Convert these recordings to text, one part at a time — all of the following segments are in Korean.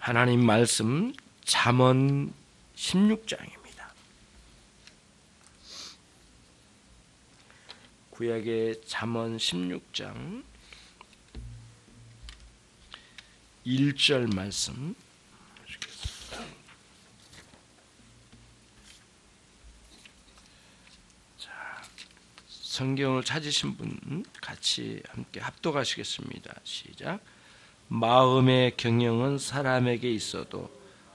하나님 말씀 잠언 16장입니다. 구약의 잠언 16장 1절 말씀. 자, 성경을 찾으신 분 같이 함께 합독하시겠습니다. 시작. 마음의 경영은 사람에게 있어도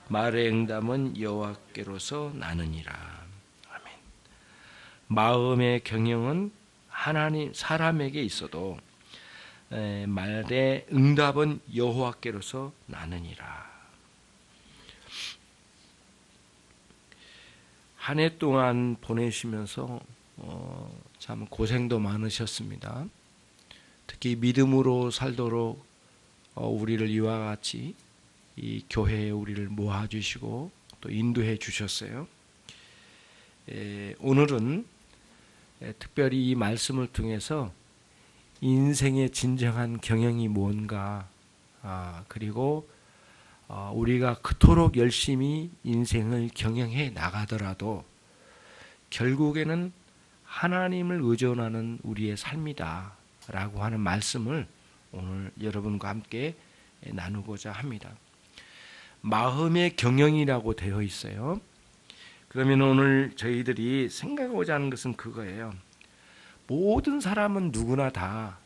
말의 응답은 여호와께로서 나느니라. 아멘. 마음의 경영은 사람에게 있어도 말의 응답은 여호와께로서 나느니라. 한 해 동안 보내시면서 참 고생도 많으셨습니다. 특히 믿음으로 살도록 우리를 이와 같이 이 교회에 우리를 모아주시고 또 인도해 주셨어요. 오늘은 특별히 이 말씀을 통해서 인생의 진정한 경영이 뭔가, 그리고 우리가 그토록 열심히 인생을 경영해 나가더라도 결국에는 하나님을 의존하는 우리의 삶이다 라고 하는 말씀을 오늘 여러분과 함께 나누고자 합니다. 마음의 경영이라고 되어 있어요. 그러면 오늘 저희들이 생각하고자 하는 것은 그거예요. 모든 사람은 누구나 다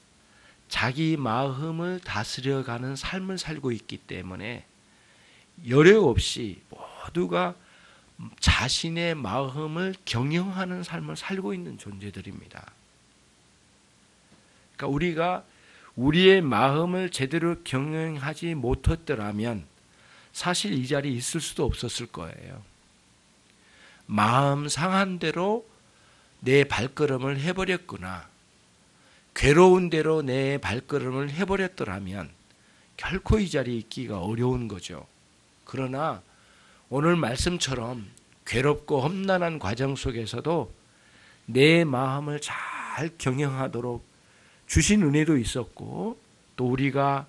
자기 마음을 다스려가는 삶을 살고 있기 때문에 여려 없이 모두가 자신의 마음을 경영하는 삶을 살고 있는 존재들입니다. 그러니까 우리가 우리의 마음을 제대로 경영하지 못했더라면 사실 이 자리에 있을 수도 없었을 거예요. 마음 상한 대로 내 발걸음을 해버렸구나, 괴로운 대로 내 발걸음을 해버렸더라면 결코 이 자리에 있기가 어려운 거죠. 그러나 오늘 말씀처럼 괴롭고 험난한 과정 속에서도 내 마음을 잘 경영하도록 주신 은혜도 있었고, 또 우리가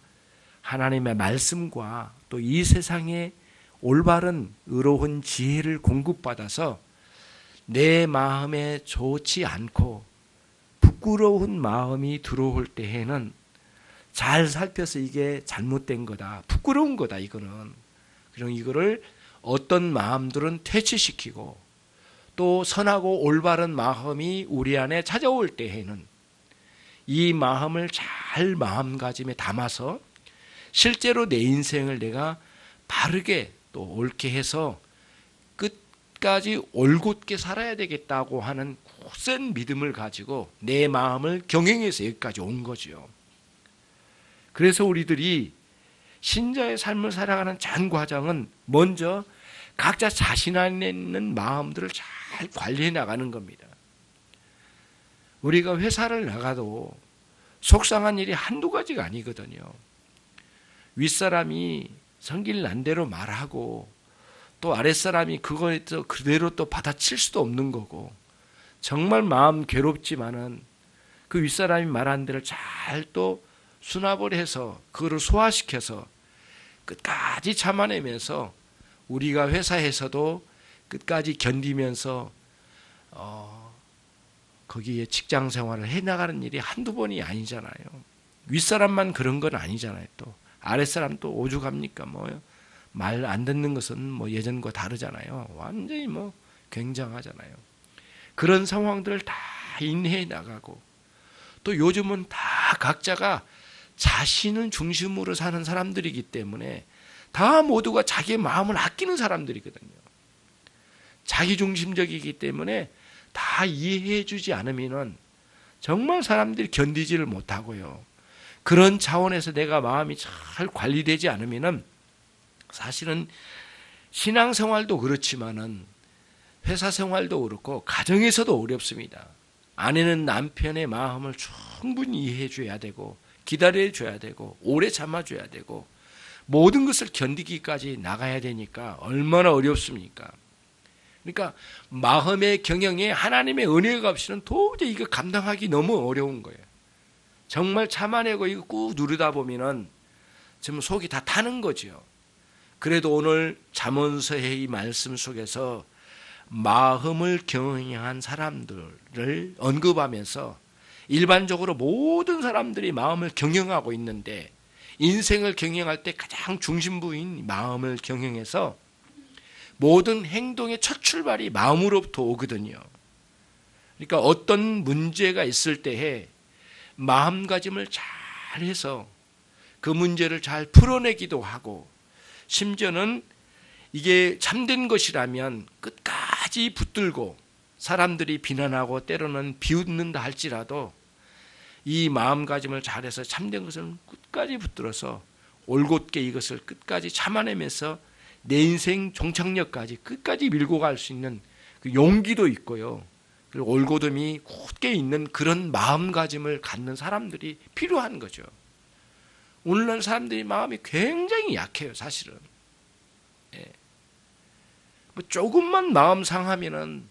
하나님의 말씀과 또 이 세상에 올바른 의로운 지혜를 공급받아서 내 마음에 좋지 않고 부끄러운 마음이 들어올 때에는 잘 살펴서 이게 잘못된 거다, 부끄러운 거다 이거는. 그리고 이거를 어떤 마음들은 퇴치시키고, 또 선하고 올바른 마음이 우리 안에 찾아올 때에는 이 마음을 잘 마음가짐에 담아서 실제로 내 인생을 내가 바르게 또 옳게 해서 끝까지 올곧게 살아야 되겠다고 하는 굳센 믿음을 가지고 내 마음을 경영해서 여기까지 온 거죠. 그래서 우리들이 신자의 삶을 살아가는 전 과정은 먼저 각자 자신 안에 있는 마음들을 잘 관리해 나가는 겁니다. 우리가 회사를 나가도 속상한 일이 한두 가지가 아니거든요. 윗사람이 성질 난 대로 말하고 또 아랫사람이 그거에 그대로 또 받아칠 수도 없는 거고, 정말 마음 괴롭지만은 그 윗사람이 말한 대로 잘 또 수납을 해서 그거를 소화시켜서 끝까지 참아내면서 우리가 회사에서도 끝까지 견디면서 거기에 직장 생활을 해나가는 일이 한두 번이 아니잖아요. 윗사람만 그런 건 아니잖아요. 또 아랫사람도 오죽합니까? 말 안 듣는 것은 예전과 다르잖아요. 완전히 굉장하잖아요. 그런 상황들을 다 인내해 나가고, 또 요즘은 다 각자가 자신을 중심으로 사는 사람들이기 때문에 다 모두가 자기의 마음을 아끼는 사람들이거든요. 자기중심적이기 때문에 다 이해해 주지 않으면 정말 사람들이 견디지를 못하고요. 그런 차원에서 내가 마음이 잘 관리되지 않으면 사실은 신앙생활도 그렇지만은 회사 생활도 그렇고 가정에서도 어렵습니다. 아내는 남편의 마음을 충분히 이해해 줘야 되고, 기다려 줘야 되고, 오래 참아줘야 되고, 모든 것을 견디기까지 나가야 되니까 얼마나 어렵습니까? 그러니까 마음의 경영에 하나님의 은혜가 없이는 도저히 이거 감당하기 너무 어려운 거예요. 정말 참아내고 이거 꾹 누르다 보면은 지금 속이 다 타는 거죠. 그래도 오늘 잠언서의 이 말씀 속에서 마음을 경영한 사람들을 언급하면서 일반적으로 모든 사람들이 마음을 경영하고 있는데 인생을 경영할 때 가장 중심부인 마음을 경영해서 모든 행동의 첫 출발이 마음으로부터 오거든요. 그러니까 어떤 문제가 있을 때에 마음가짐을 잘 해서 그 문제를 잘 풀어내기도 하고 심지어는 이게 참된 것이라면 끝까지 붙들고 사람들이 비난하고 때로는 비웃는다 할지라도 이 마음가짐을 잘해서 참된 것을 끝까지 붙들어서 올곧게 이것을 끝까지 참아내면서 내 인생 종착역까지 끝까지 밀고 갈 수 있는 그 용기도 있고요. 그리고 올곧음이 굳게 있는 그런 마음가짐을 갖는 사람들이 필요한 거죠. 오늘날 사람들이 마음이 굉장히 약해요, 사실은. 예. 뭐 조금만 마음 상하면은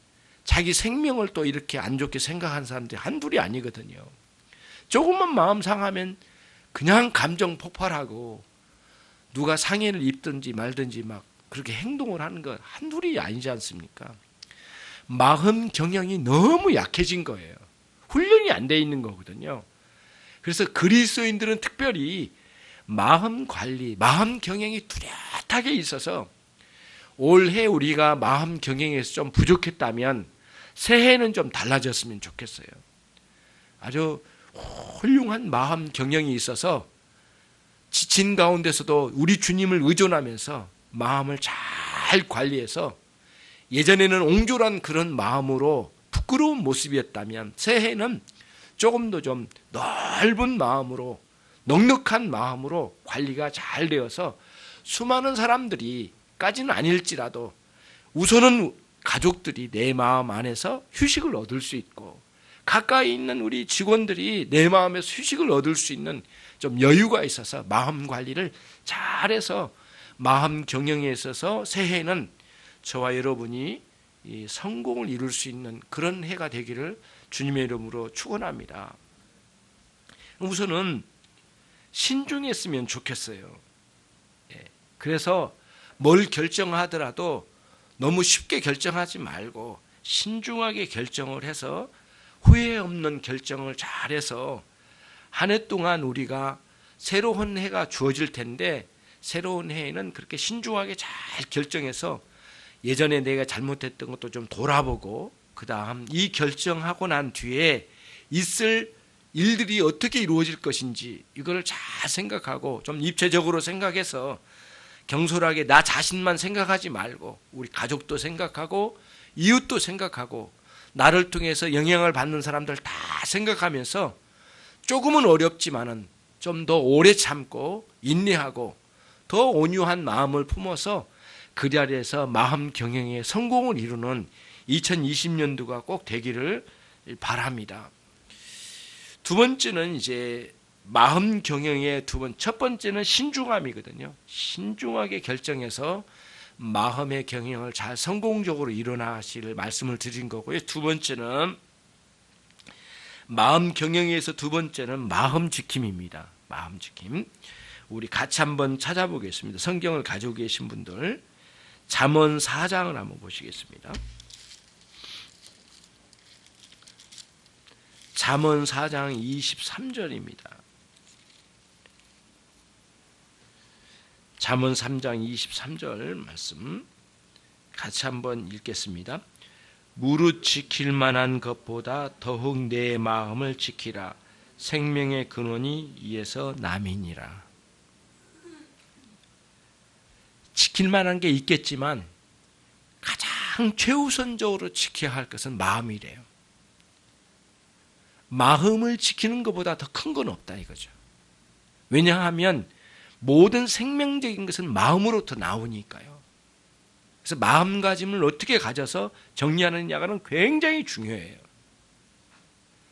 자기 생명을 또 이렇게 안 좋게 생각하는 사람들이 한둘이 아니거든요. 조금만 마음 상하면 그냥 감정 폭발하고 누가 상해를 입든지 말든지 막 그렇게 행동을 하는 건 한둘이 아니지 않습니까? 마음 경영이 너무 약해진 거예요. 훈련이 안 돼 있는 거거든요. 그래서 그리스도인들은 특별히 마음 관리, 마음 경영이 뚜렷하게 있어서 올해 우리가 마음 경영에서 좀 부족했다면 새해는 좀 달라졌으면 좋겠어요. 아주 훌륭한 마음 경영이 있어서 지친 가운데서도 우리 주님을 의존하면서 마음을 잘 관리해서 예전에는 옹졸한 그런 마음으로 부끄러운 모습이었다면 새해는 조금 더 좀 넓은 마음으로 넉넉한 마음으로 관리가 잘 되어서 수많은 사람들이 까지는 아닐지라도 우선은 가족들이 내 마음 안에서 휴식을 얻을 수 있고 가까이 있는 우리 직원들이 내 마음에서 휴식을 얻을 수 있는 좀 여유가 있어서 마음 관리를 잘해서 마음 경영에 있어서 새해는 저와 여러분이 이 성공을 이룰 수 있는 그런 해가 되기를 주님의 이름으로 축원합니다. 우선은 신중했으면 좋겠어요. 그래서 뭘 결정하더라도 너무 쉽게 결정하지 말고 신중하게 결정을 해서 후회 없는 결정을 잘해서 한 해 동안 우리가 새로운 해가 주어질 텐데 새로운 해에는 그렇게 신중하게 잘 결정해서 예전에 내가 잘못했던 것도 좀 돌아보고 그 다음 이 결정하고 난 뒤에 있을 일들이 어떻게 이루어질 것인지 이걸 잘 생각하고 좀 입체적으로 생각해서 경솔하게 나 자신만 생각하지 말고 우리 가족도 생각하고 이웃도 생각하고 나를 통해서 영향을 받는 사람들 다 생각하면서 조금은 어렵지만은 좀 더 오래 참고 인내하고 더 온유한 마음을 품어서 그 자리에서 마음 경영의 성공을 이루는 2020년도가 꼭 되기를 바랍니다. 두 번째는 이제 마음 경영의 첫 번째는 신중함이거든요. 신중하게 결정해서 마음의 경영을 잘 성공적으로 일어나실 말씀을 드린 거고요. 두 번째는 마음 경영에서 두 번째는 마음 지킴입니다. 마음 지킴. 우리 같이 한번 찾아보겠습니다. 성경을 가지고 계신 분들 잠언 4장을 한번 보시겠습니다. 잠언 4장 23절입니다. 잠언 3장 23절 말씀 같이 한번 읽겠습니다. 무릇 지킬 만한 것보다 더욱 내 마음을 지키라. 생명의 근원이 이에서 남이니라. 지킬 만한 게 있겠지만 가장 최우선적으로 지켜야 할 것은 마음이래요. 마음을 지키는 것보다 더 큰 건 없다 이거죠. 왜냐하면 모든 생명적인 것은 마음으로부터 나오니까요. 그래서 마음가짐을 어떻게 가져서 정리하느냐가 굉장히 중요해요.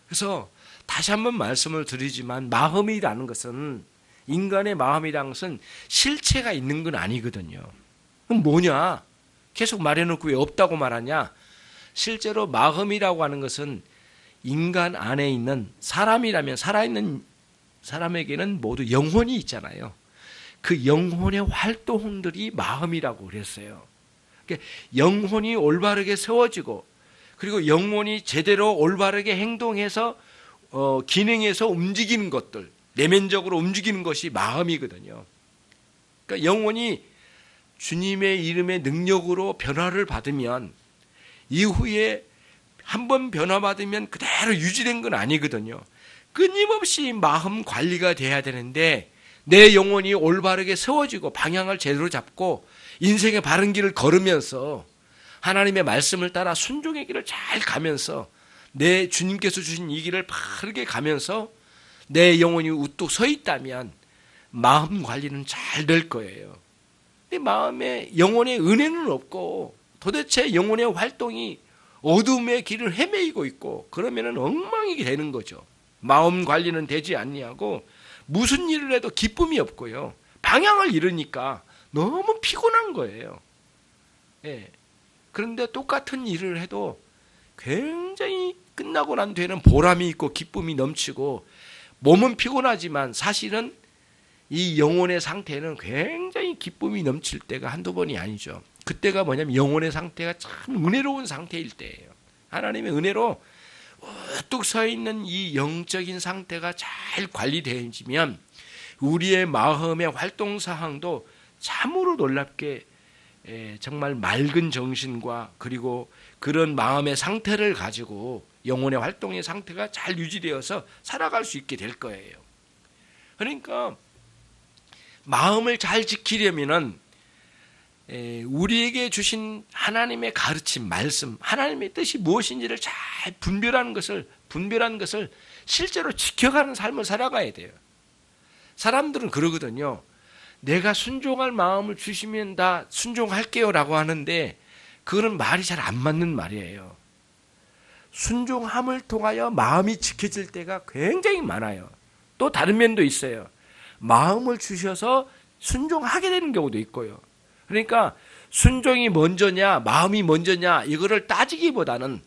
그래서 다시 한번 말씀을 드리지만 마음이라는 것은 인간의 마음이라는 것은 실체가 있는 건 아니거든요. 그럼 뭐냐? 계속 말해놓고 왜 없다고 말하냐? 실제로 마음이라고 하는 것은 인간 안에 있는 사람이라면 살아있는 사람에게는 모두 영혼이 있잖아요. 그 영혼의 활동들이 마음이라고 그랬어요. 그러니까 영혼이 올바르게 세워지고 그리고 영혼이 제대로 올바르게 행동해서 기능해서 움직이는 것들, 내면적으로 움직이는 것이 마음이거든요. 그러니까 영혼이 주님의 이름의 능력으로 변화를 받으면 이후에 한번 변화받으면 그대로 유지된 건 아니거든요. 끊임없이 마음 관리가 돼야 되는데 내 영혼이 올바르게 세워지고 방향을 제대로 잡고 인생의 바른 길을 걸으면서 하나님의 말씀을 따라 순종의 길을 잘 가면서 내 주님께서 주신 이 길을 바르게 가면서 내 영혼이 우뚝 서 있다면 마음 관리는 잘 될 거예요. 내 마음에 영혼의 은혜는 없고 도대체 영혼의 활동이 어둠의 길을 헤매이고 있고 그러면은 엉망이 되는 거죠. 마음 관리는 되지 않냐고 무슨 일을 해도 기쁨이 없고요. 방향을 잃으니까 너무 피곤한 거예요. 예. 그런데 똑같은 일을 해도 굉장히 끝나고 난 뒤에는 보람이 있고 기쁨이 넘치고 몸은 피곤하지만 사실은 이 영혼의 상태는 굉장히 기쁨이 넘칠 때가 한두 번이 아니죠. 그때가 뭐냐면 영혼의 상태가 참 은혜로운 상태일 때예요. 하나님의 은혜로 우뚝 서 있는 이 영적인 상태가 잘 관리되어지면 우리의 마음의 활동 사항도 참으로 놀랍게 정말 맑은 정신과 그리고 그런 마음의 상태를 가지고 영혼의 활동의 상태가 잘 유지되어서 살아갈 수 있게 될 거예요. 그러니까 마음을 잘 지키려면은 우리에게 주신 하나님의 가르침, 말씀, 하나님의 뜻이 무엇인지를 잘 분별한 것을 실제로 지켜가는 삶을 살아가야 돼요. 사람들은 그러거든요. 내가 순종할 마음을 주시면 다 순종할게요 라고 하는데 그거는 말이 잘 안 맞는 말이에요. 순종함을 통하여 마음이 지켜질 때가 굉장히 많아요. 또 다른 면도 있어요. 마음을 주셔서 순종하게 되는 경우도 있고요. 그러니까 순종이 먼저냐 마음이 먼저냐 이거를 따지기보다는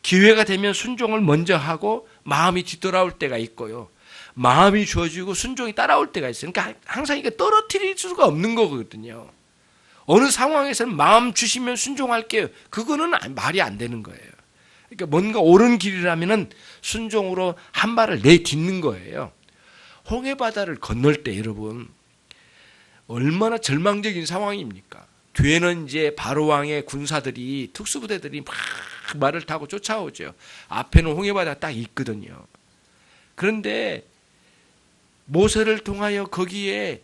기회가 되면 순종을 먼저 하고 마음이 뒤돌아올 때가 있고요. 마음이 주어지고 순종이 따라올 때가 있어요. 그러니까 항상 이게 떨어뜨릴 수가 없는 거거든요. 어느 상황에서는 마음 주시면 순종할게요. 그거는 말이 안 되는 거예요. 그러니까 뭔가 옳은 길이라면은 순종으로 한 발을 내딛는 거예요. 홍해바다를 건널 때 여러분 얼마나 절망적인 상황입니까? 뒤에는 이제 바로왕의 군사들이 특수부대들이 막 말을 타고 쫓아오죠. 앞에는 홍해바다가 딱 있거든요. 그런데 모세를 통하여 거기에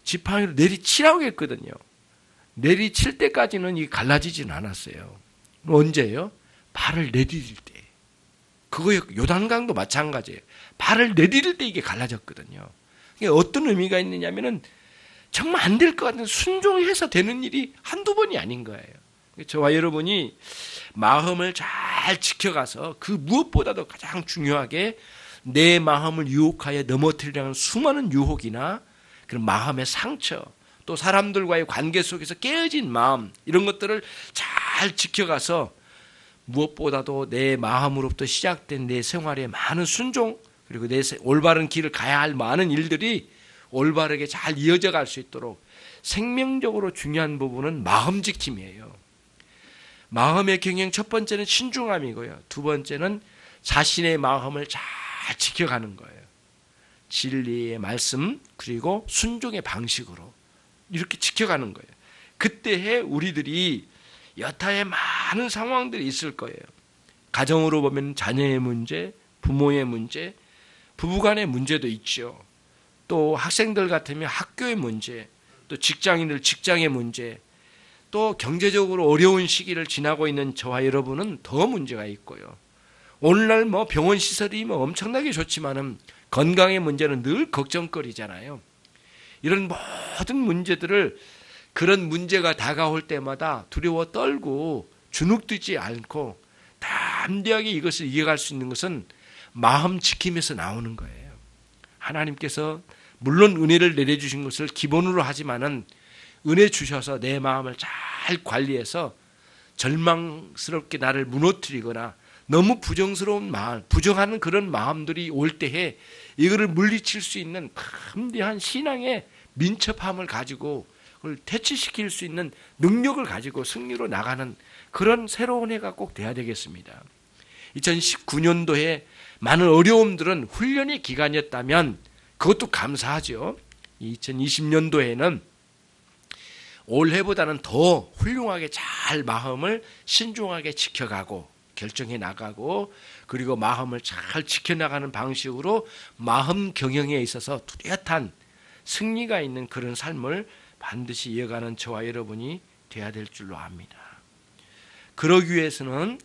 지팡이로 내리치라고 했거든요. 내리칠 때까지는 이게 갈라지진 않았어요. 언제요? 발을 내디딜 때. 그거 요단강도 마찬가지예요. 발을 내디딜 때 이게 갈라졌거든요. 이게 어떤 의미가 있느냐면은 정말 안 될 것 같은 순종해서 되는 일이 한두 번이 아닌 거예요. 저와 여러분이 마음을 잘 지켜가서 그 무엇보다도 가장 중요하게 내 마음을 유혹하여 넘어뜨리려는 수많은 유혹이나 그런 마음의 상처 또 사람들과의 관계 속에서 깨어진 마음 이런 것들을 잘 지켜가서 무엇보다도 내 마음으로부터 시작된 내 생활의 많은 순종 그리고 내 올바른 길을 가야 할 많은 일들이 올바르게 잘 이어져 갈 수 있도록 생명적으로 중요한 부분은 마음 지킴이에요. 마음의 경영 첫 번째는 신중함이고요. 두 번째는 자신의 마음을 잘 지켜가는 거예요. 진리의 말씀 그리고 순종의 방식으로 이렇게 지켜가는 거예요. 그때에 우리들이 여타의 많은 상황들이 있을 거예요. 가정으로 보면 자녀의 문제, 부모의 문제, 부부간의 문제도 있죠. 또 학생들 같으면 학교의 문제, 또 직장인들 직장의 문제, 또 경제적으로 어려운 시기를 지나고 있는 저와 여러분은 더 문제가 있고요. 오늘날 병원 시설이 엄청나게 좋지만은 건강의 문제는 늘 걱정거리잖아요. 이런 모든 문제들을 그런 문제가 다가올 때마다 두려워 떨고 주눅들지 않고 담대하게 이것을 이겨갈 수 있는 것은 마음 지킴에서 나오는 거예요. 하나님께서 물론 은혜를 내려주신 것을 기본으로 하지만은 은혜 주셔서 내 마음을 잘 관리해서 절망스럽게 나를 무너뜨리거나 너무 부정스러운 마음, 부정하는 그런 마음들이 올 때에 이거를 물리칠 수 있는 담대한 신앙의 민첩함을 가지고 그걸 퇴치시킬 수 있는 능력을 가지고 승리로 나가는 그런 새로운 해가 꼭 돼야 되겠습니다. 2019년도에 많은 어려움들은 훈련의 기간이었다면 그것도 감사하죠. 2020년도에는 올해보다는 더 훌륭하게 잘 마음을 신중하게 지켜가고 결정해 나가고 그리고 마음을 잘 지켜나가는 방식으로 마음 경영에 있어서 뚜렷한 승리가 있는 그런 삶을 반드시 이어가는 저와 여러분이 돼야 될 줄로 압니다. 그러기 위해서는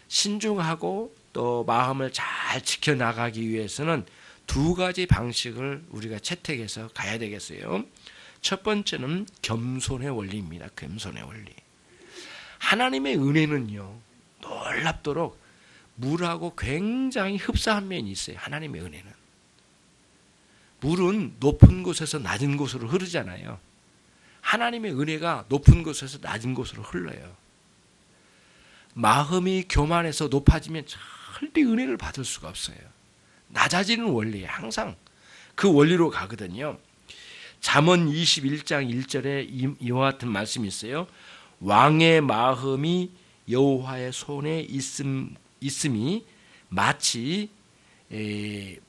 신중하고 또 마음을 잘 지켜나가기 위해서는 두 가지 방식을 우리가 채택해서 가야 되겠어요. 첫 번째는 겸손의 원리입니다. 겸손의 원리. 하나님의 은혜는요, 놀랍도록 물하고 굉장히 흡사한 면이 있어요. 하나님의 은혜는. 물은 높은 곳에서 낮은 곳으로 흐르잖아요. 하나님의 은혜가 높은 곳에서 낮은 곳으로 흘러요. 마음이 교만해서 높아지면 절대 은혜를 받을 수가 없어요. 낮아지는 원리에 항상 그 원리로 가거든요. 잠언 21장 1절에 이와 같은 말씀이 있어요. 왕의 마음이 여호와의 손에 있음이 마치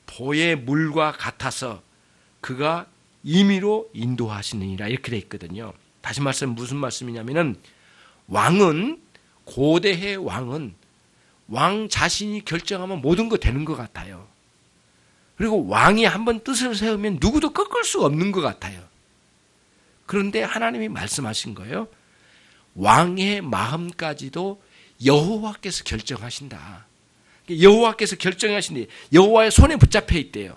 보의 물과 같아서 그가 임의로 인도하시느니라 이렇게 돼 있거든요. 다시 말씀 무슨 말씀이냐면은 고대의 왕은 왕 자신이 결정하면 모든 거 되는 것 같아요. 그리고 왕이 한번 뜻을 세우면 누구도 꺾을 수 없는 것 같아요. 그런데 하나님이 말씀하신 거예요. 왕의 마음까지도 여호와께서 결정하신다. 여호와께서 결정하신데 여호와의 손에 붙잡혀 있대요.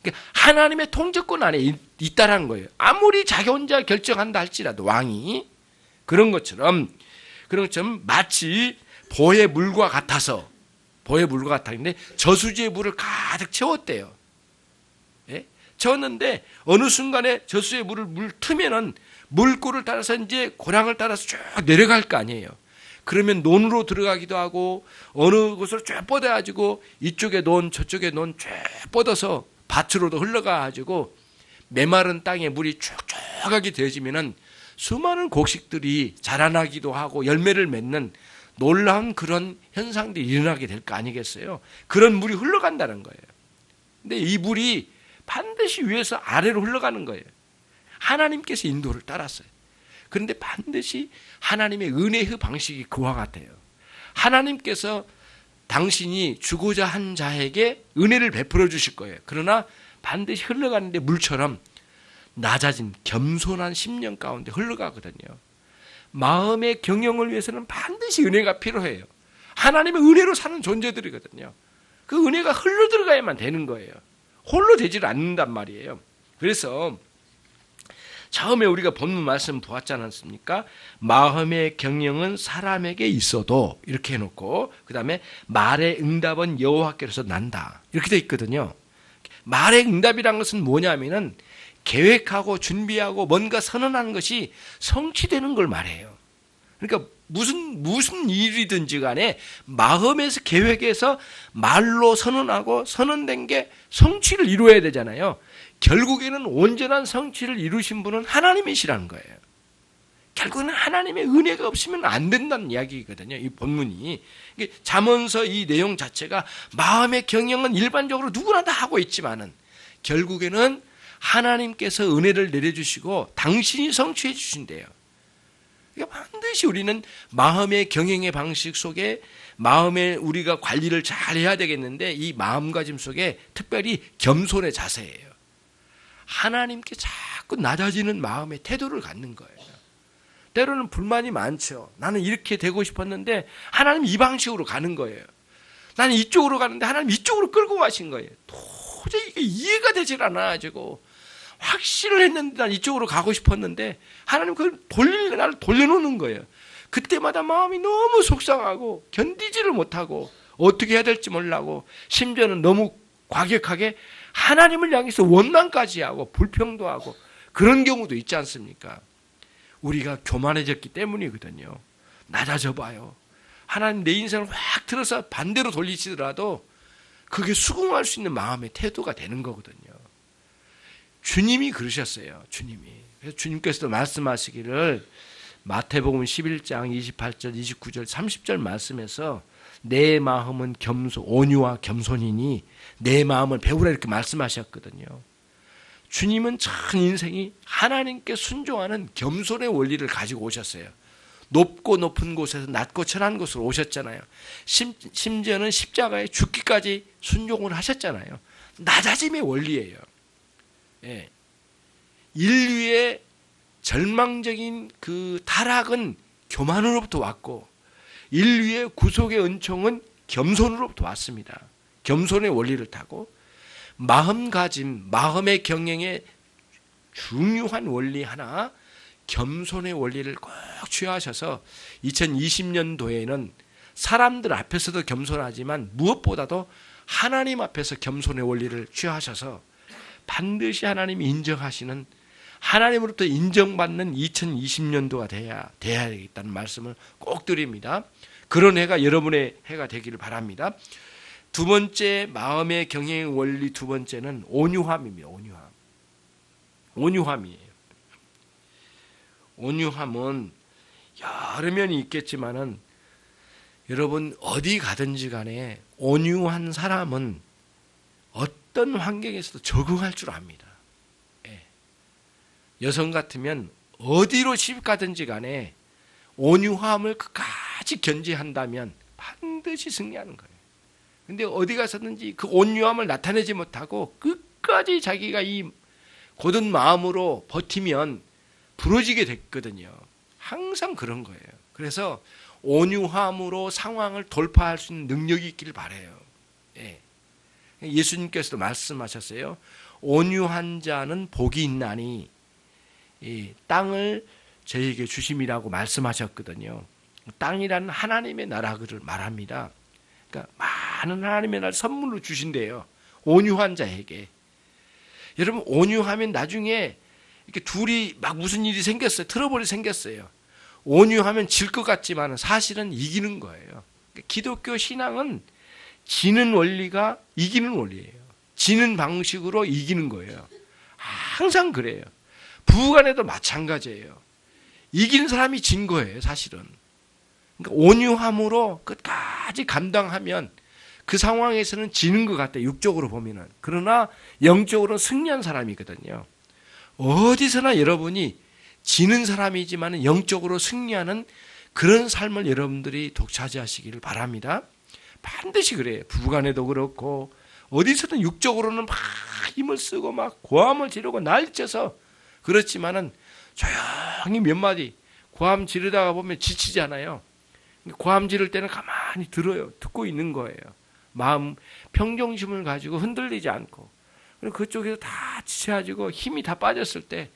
그러니까 하나님의 통제권 안에 있다라는 거예요. 아무리 자기 혼자 결정한다 할지라도 왕이 그런 것처럼 마치 보의 물과 같아서 근데 저수지의 물을 가득 채웠대요. 예? 채웠는데 어느 순간에 저수지의 물을 트면은 물꼬를 따라서 이제 고량을 따라서 쭉 내려갈 거 아니에요. 그러면 논으로 들어가기도 하고 어느 곳으로 쭉 뻗어가지고 이쪽에 논 저쪽에 논 쭉 뻗어서 밭으로도 흘러가가지고 메마른 땅에 물이 쭉쭉하게 되어지면은 수많은 곡식들이 자라나기도 하고 열매를 맺는 놀라운 그런 현상들이 일어나게 될 거 아니겠어요? 그런 물이 흘러간다는 거예요. 근데 이 물이 반드시 위에서 아래로 흘러가는 거예요. 하나님께서 인도를 따랐어요. 그런데 반드시 하나님의 은혜의 방식이 그와 같아요. 하나님께서 당신이 주고자 한 자에게 은혜를 베풀어 주실 거예요. 그러나 반드시 흘러가는데 물처럼 낮아진 겸손한 심령 가운데 흘러가거든요. 마음의 경영을 위해서는 반드시 은혜가 필요해요. 하나님의 은혜로 사는 존재들이거든요. 그 은혜가 흘러 들어가야만 되는 거예요. 홀로 되질 않는단 말이에요. 그래서 처음에 우리가 본문 말씀 보았지 않았습니까? 마음의 경영은 사람에게 있어도 이렇게 해놓고 그 다음에 말의 응답은 여호와께로서 난다 이렇게 돼 있거든요. 말의 응답이란 것은 뭐냐면은 계획하고 준비하고 뭔가 선언하는 것이 성취되는 걸 말해요. 그러니까 무슨 일이든지 간에 마음에서 계획해서 말로 선언하고 선언된 게 성취를 이루어야 되잖아요. 결국에는 온전한 성취를 이루신 분은 하나님이시라는 거예요. 결국은 하나님의 은혜가 없으면 안 된다는 이야기거든요. 이 본문이. 잠언서 이 내용 자체가 마음의 경영은 일반적으로 누구나 다 하고 있지만은 결국에는 하나님께서 은혜를 내려주시고 당신이 성취해 주신대요. 그러니까 반드시 우리는 마음의 경영의 방식 속에 마음의 우리가 관리를 잘 해야 되겠는데 이 마음가짐 속에 특별히 겸손의 자세예요. 하나님께 자꾸 낮아지는 마음의 태도를 갖는 거예요. 때로는 불만이 많죠. 나는 이렇게 되고 싶었는데 하나님 이 방식으로 가는 거예요. 나는 이쪽으로 가는데 하나님 이쪽으로 끌고 가신 거예요. 도저히 이게 이해가 되질 않아가지고 확신을 했는데 난 이쪽으로 가고 싶었는데 하나님 그걸 나를 돌려놓는 거예요. 그때마다 마음이 너무 속상하고 견디지를 못하고 어떻게 해야 될지 몰라고 심지어는 너무 과격하게 하나님을 향해서 원망까지 하고 불평도 하고 그런 경우도 있지 않습니까? 우리가 교만해졌기 때문이거든요. 낮아져 봐요. 하나님 내 인생을 확 틀어서 반대로 돌리시더라도 그게 수긍할 수 있는 마음의 태도가 되는 거거든요. 주님이 그러셨어요. 주님이. 그래서 주님께서도 말씀하시기를 마태복음 11장 28절, 29절, 30절 말씀에서 내 마음은 온유와 겸손이니 내 마음을 배우라 이렇게 말씀하셨거든요. 주님은 전 인생이 하나님께 순종하는 겸손의 원리를 가지고 오셨어요. 높고 높은 곳에서 낮고 천한 곳으로 오셨잖아요. 심지어는 십자가에 죽기까지 순종을 하셨잖아요. 낮아짐의 원리예요. 예. 인류의 절망적인 그 타락은 교만으로부터 왔고 인류의 구속의 은총은 겸손으로부터 왔습니다. 겸손의 원리를 타고 마음가짐, 마음의 경영의 중요한 원리 하나 겸손의 원리를 꼭 취하셔서 2020년도에는 사람들 앞에서도 겸손하지만 무엇보다도 하나님 앞에서 겸손의 원리를 취하셔서 반드시 하나님이 인정하시는 하나님으로부터 인정받는 2020년도가 돼야 되겠다는 말씀을 꼭 드립니다. 그런 해가 여러분의 해가 되기를 바랍니다. 두 번째 마음의 경영의 원리 두 번째는 온유함입니다. 온유함이에요. 온유함은 여러 면이 있겠지만은 여러분 어디 가든지 간에 온유한 사람은 어떤 환경에서도 적응할 줄 압니다. 예. 여성 같으면 어디로 시집 가든지 간에 온유함을 끝까지 견지한다면 반드시 승리하는 거예요. 근데 어디 가서든지 그 온유함을 나타내지 못하고 끝까지 자기가 이 고든 마음으로 버티면 부러지게 됐거든요. 항상 그런 거예요. 그래서 온유함으로 상황을 돌파할 수 있는 능력이 있기를 바라요. 예. 예수님께서도 말씀하셨어요. 온유한 자는 복이 있나니 이 땅을 저에게 주심이라고 말씀하셨거든요. 땅이라는 하나님의 나라를 말합니다. 그러니까 많은 하나님의 나라 선물로 주신대요. 온유한 자에게. 여러분 온유하면 나중에 이렇게 둘이 막 무슨 일이 생겼어요. 트러블이 생겼어요. 온유하면 질 것 같지만 사실은 이기는 거예요. 그러니까 기독교 신앙은 지는 원리가 이기는 원리예요. 지는 방식으로 이기는 거예요. 항상 그래요. 부부간에도 마찬가지예요. 이긴 사람이 진 거예요, 사실은. 그러니까 온유함으로 끝까지 감당하면 그 상황에서는 지는 것 같아요, 육적으로 보면은. 그러나 영적으로는 승리한 사람이거든요. 어디서나 여러분이 지는 사람이지만 영적으로 승리하는 그런 삶을 여러분들이 독차지하시기를 바랍니다. 반드시 그래요. 부부간에도 그렇고 어디서든 육적으로는 막 힘을 쓰고 막 고함을 지르고 난리쳐서 그렇지만은 조용히 몇 마디 고함 지르다가 보면 지치잖아요. 고함 지를 때는 가만히 들어요. 듣고 있는 거예요. 마음 평정심을 가지고 흔들리지 않고. 그리고 그쪽에서 다 지쳐가지고 힘이 다 빠졌을 때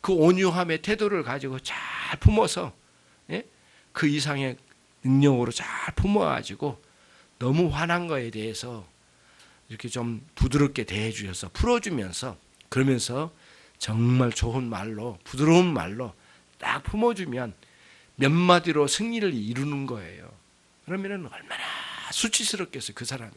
그 온유함의 태도를 가지고 잘 품어서 그 이상의 능력으로 잘 품어가지고 너무 화난 거에 대해서 이렇게 좀 부드럽게 대해주셔서 풀어주면서 그러면서 정말 좋은 말로 부드러운 말로 딱 품어주면 몇 마디로 승리를 이루는 거예요. 그러면은 얼마나 수치스럽겠어요. 그 사람이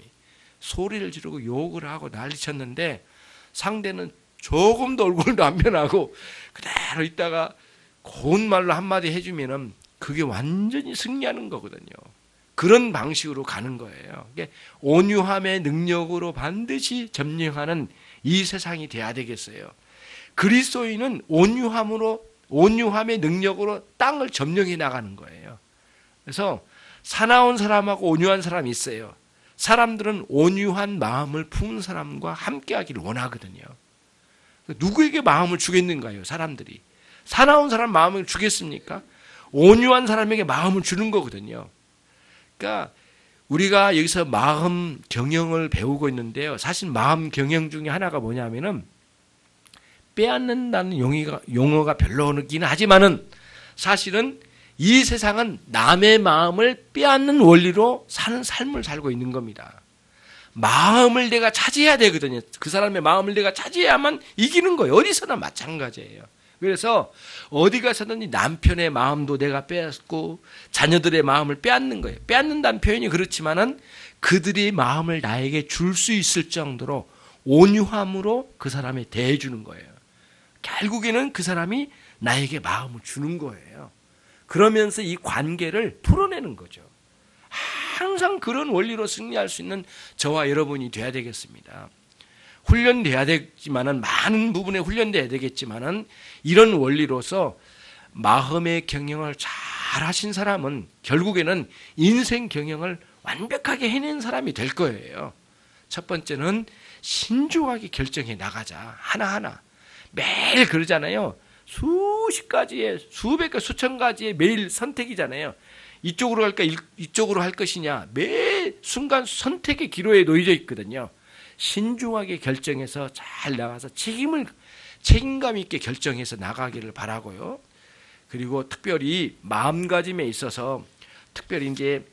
소리를 지르고 욕을 하고 난리쳤는데 상대는 조금도 얼굴도 안 변하고 그대로 있다가 고운 말로 한마디 해주면은 그게 완전히 승리하는 거거든요. 그런 방식으로 가는 거예요. 온유함의 능력으로 반드시 점령하는 이 세상이 돼야 되겠어요. 그리스도인은 온유함의 능력으로 땅을 점령해 나가는 거예요. 그래서 사나운 사람하고 온유한 사람이 있어요. 사람들은 온유한 마음을 품은 사람과 함께하기를 원하거든요. 누구에게 마음을 주겠는가요? 사람들이. 사나운 사람 마음을 주겠습니까? 온유한 사람에게 마음을 주는 거거든요. 그러니까 우리가 여기서 마음 경영을 배우고 있는데요. 사실 마음 경영 중에 하나가 뭐냐면은 빼앗는다는 용어가 별로긴 하지만은 사실은 이 세상은 남의 마음을 빼앗는 원리로 사는 삶을 살고 있는 겁니다. 마음을 내가 차지해야 되거든요. 그 사람의 마음을 내가 차지해야만 이기는 거예요. 어디서나 마찬가지예요. 그래서 어디 가서든지 남편의 마음도 내가 빼앗고 자녀들의 마음을 빼앗는 거예요. 빼앗는다는 표현이 그렇지만은 그들의 마음을 나에게 줄 수 있을 정도로 온유함으로 그 사람에 대해주는 거예요. 결국에는 그 사람이 나에게 마음을 주는 거예요. 그러면서 이 관계를 풀어내는 거죠. 항상 그런 원리로 승리할 수 있는 저와 여러분이 돼야 되겠습니다. 훈련돼야 되지만은, 많은 부분에 훈련돼야 되겠지만은, 이런 원리로서 마음의 경영을 잘 하신 사람은 결국에는 인생 경영을 완벽하게 해낸 사람이 될 거예요. 첫 번째는 신중하게 결정해 나가자. 하나하나. 매일 그러잖아요. 수십 가지의, 수백 가지, 수천 가지의 매일 선택이잖아요. 이쪽으로 갈까, 이쪽으로 할 것이냐. 매 순간 선택의 기로에 놓여져 있거든요. 신중하게 결정해서 잘 나가서 책임감 있게 결정해서 나가기를 바라고요. 그리고 특별히 마음가짐에 있어서, 특별히 이제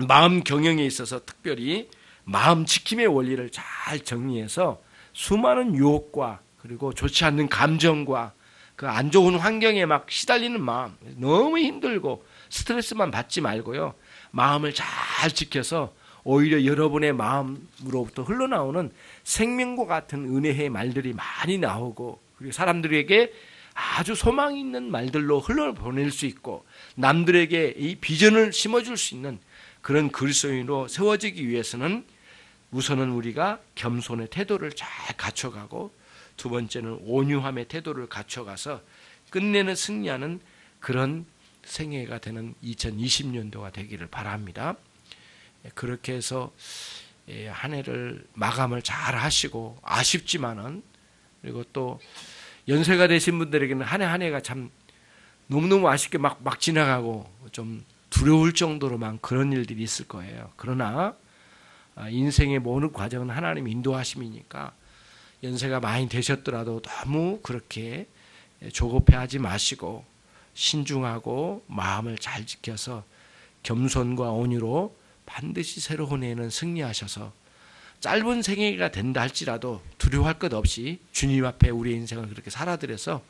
마음 경영에 있어서 특별히 마음 지킴의 원리를 잘 정리해서 수많은 유혹과 그리고 좋지 않는 감정과 그 안 좋은 환경에 막 시달리는 마음, 너무 힘들고 스트레스만 받지 말고요. 마음을 잘 지켜서 오히려 여러분의 마음으로부터 흘러나오는 생명과 같은 은혜의 말들이 많이 나오고, 그리고 사람들에게 아주 소망 있는 말들로 흘러보낼 수 있고, 남들에게 이 비전을 심어줄 수 있는 그런 그리스도인으로 세워지기 위해서는 우선은 우리가 겸손의 태도를 잘 갖춰가고, 두 번째는 온유함의 태도를 갖춰가서 끝내는 승리하는 그런 생애가 되는 2020년도가 되기를 바랍니다. 그렇게 해서 한 해를 마감을 잘 하시고, 아쉽지만은, 그리고 또 연세가 되신 분들에게는 한 해 한 해가 참 너무너무 아쉽게 막 지나가고 좀 두려울 정도로만 그런 일들이 있을 거예요. 그러나 인생의 모든 과정은 하나님 인도하심이니까 연세가 많이 되셨더라도 너무 그렇게 조급해하지 마시고 신중하고 마음을 잘 지켜서 겸손과 온유로 반드시 새로운 해는 승리하셔서 짧은 생애가 된다 할지라도 두려워할 것 없이 주님 앞에 우리의 인생을 그렇게 살아들여서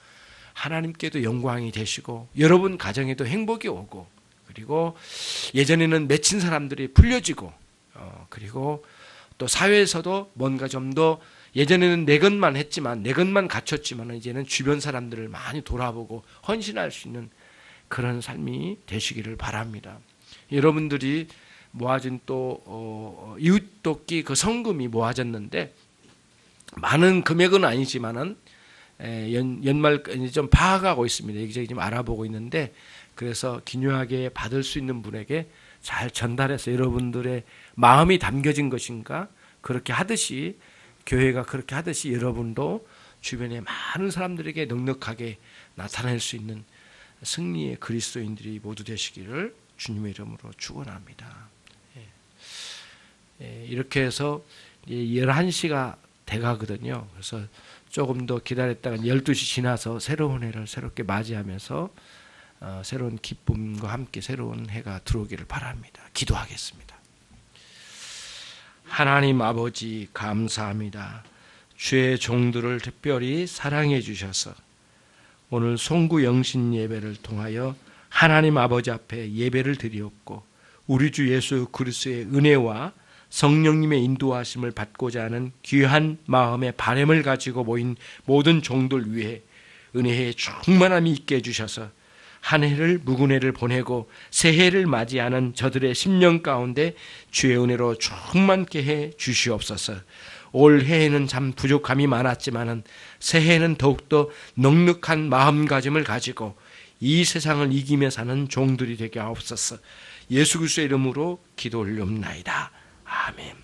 하나님께도 영광이 되시고 여러분 가정에도 행복이 오고, 그리고 예전에는 맺힌 사람들이 풀려지고, 그리고 또 사회에서도 뭔가 좀 더, 예전에는 내 것만 했지만 내 것만 갖췄지만 이제는 주변 사람들을 많이 돌아보고 헌신할 수 있는 그런 삶이 되시기를 바랍니다. 여러분들이 모아진 또 이웃돕기 그 성금이 모아졌는데 많은 금액은 아니지만은 연말 좀 파악하고 있습니다. 여기저기 좀 알아보고 있는데, 그래서 기묘하게 받을 수 있는 분에게 잘 전달해서 여러분들의 마음이 담겨진 것인가, 그렇게 하듯이 교회가 그렇게 하듯이 여러분도 주변에 많은 사람들에게 넉넉하게 나타낼 수 있는 승리의 그리스도인들이 모두 되시기를 주님의 이름으로 축원합니다. 이렇게 해서 11시가 돼가거든요. 그래서 조금 더 기다렸다가 12시 지나서 새로운 해를 새롭게 맞이하면서 새로운 기쁨과 함께 새로운 해가 들어오기를 바랍니다. 기도하겠습니다. 하나님 아버지 감사합니다. 주의 종들을 특별히 사랑해 주셔서 오늘 송구 영신 예배를 통하여 하나님 아버지 앞에 예배를 드리었고, 우리 주 예수 그리스도의 은혜와 성령님의 인도하심을 받고자 하는 귀한 마음의 바람을 가지고 모인 모든 종들 위해 은혜의 충만함이 있게 해주셔서 한 해를 묵은 해를 보내고 새해를 맞이하는 저들의 심령 가운데 주의 은혜로 충만케 해 주시옵소서. 올 해에는 참 부족함이 많았지만은 새해에는 더욱더 넉넉한 마음가짐을 가지고 이 세상을 이기며 사는 종들이 되게 하옵소서. 예수 그리스도의 이름으로 기도 올리옵나이다. 아멘.